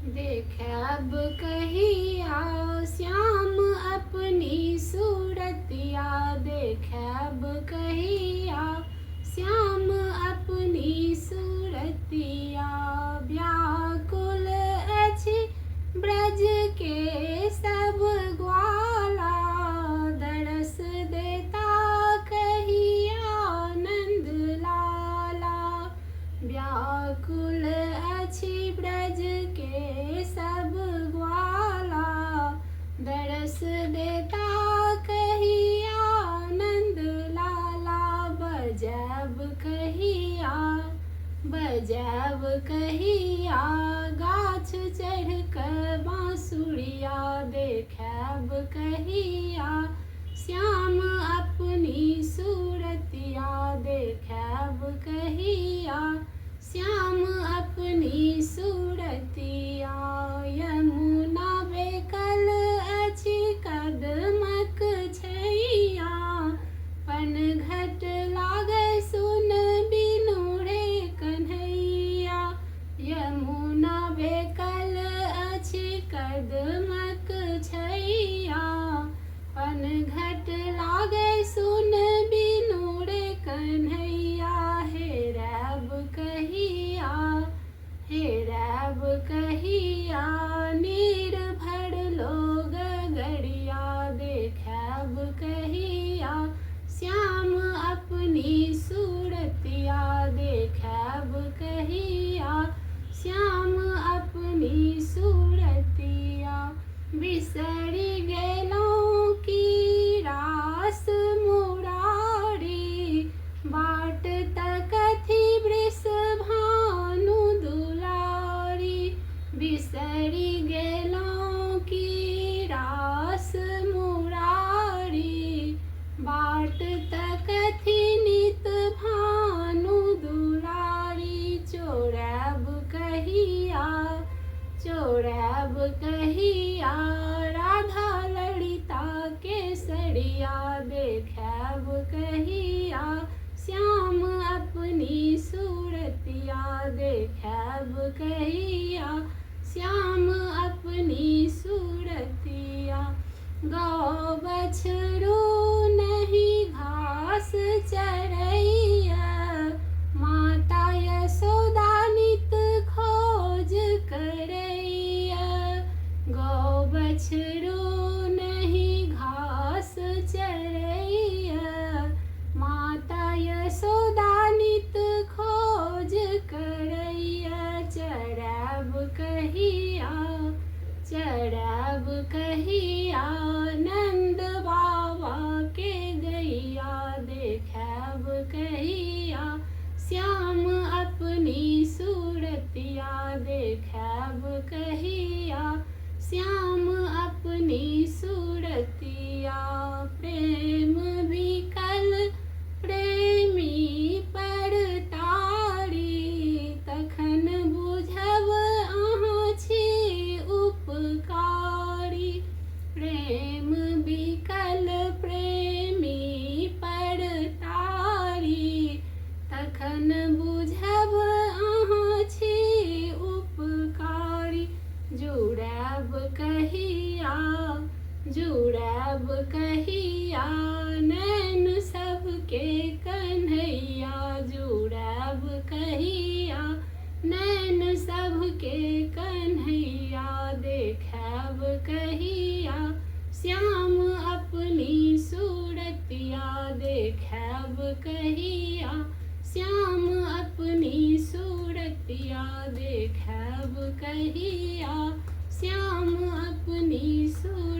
देखब कहिया श्याम अपनी सूरतिया, देखब कहिया श्याम अपनी सूरतिया। व्याकुल अछि ब्रज के सब ग्वाला, दरस देता कहिया नंद लाला। व्याकुल अछि ब्रज के सब ग्वाला, दरस देता कहिया नंद लाला। बजब कहिया, बजब कहिया गाछ चढ़ कर बांसुरिया, देखब कहिया श्याम अपनी सूरतिया, देखब कहिया श्याम अपनी सूरतिया। यमुना बेकल अछि कदमक छैया, पनघट लागे सुन बिनु रे कन्हैया। यमुना बेकल अछि कदमक छैया, पनघट लागे सुन बिनु रे कन्हैया। हेरब कहिया, हेरब कहिया निर्भर लोग गड़िया, देखब कहिया श्याम अपनी सूरतिया, देखब कहिया श्याम अपनी सूरतिया। बिसरि गेलहुँ की रास मुरारी, बाट तकथि वृषभानु दुलारी। बिसरि गेलहुँ की रास मुरारी, बाट तकथि नित भानु दुलारी। चोरब कहिया, चोरब कहिया राधा ललिता केसरिया, देखब कहिया श्याम अपनी सूरतिया, देखब कहिया श्याम अपनी सूरतिया। गौ बछरू नहीं घास चरैया, माता यशोदा नित खोज करैया। गौ बछरू नहीं घास चरैया, माता यशोदा नित खोज करैया। चरब कहिया, चरब कहिया नंद बाबा के गैया, देखब कहिया श्याम अपनी सूरतिया, देखब कहिया श्याम अपनी सूरतिया। प्रेम विकल प्रेमी पर तारी, तखन बुझब अहाँ छी उपकारी। प्रेम विकल प्रेमी पर तारी, तखन बुझब अहाँ छी उपकारी। जुड़ब कहिया, जुड़ब कहिया नैन सबके कन्हैया, जुड़ब कहिया नैन सबके कन्हैया। देखब कहिया श्याम अपनी सूरतिया, देखब कहिया श्याम अपनी सूरतिया, देखब कहिया श्याम अपनी सूरतिया।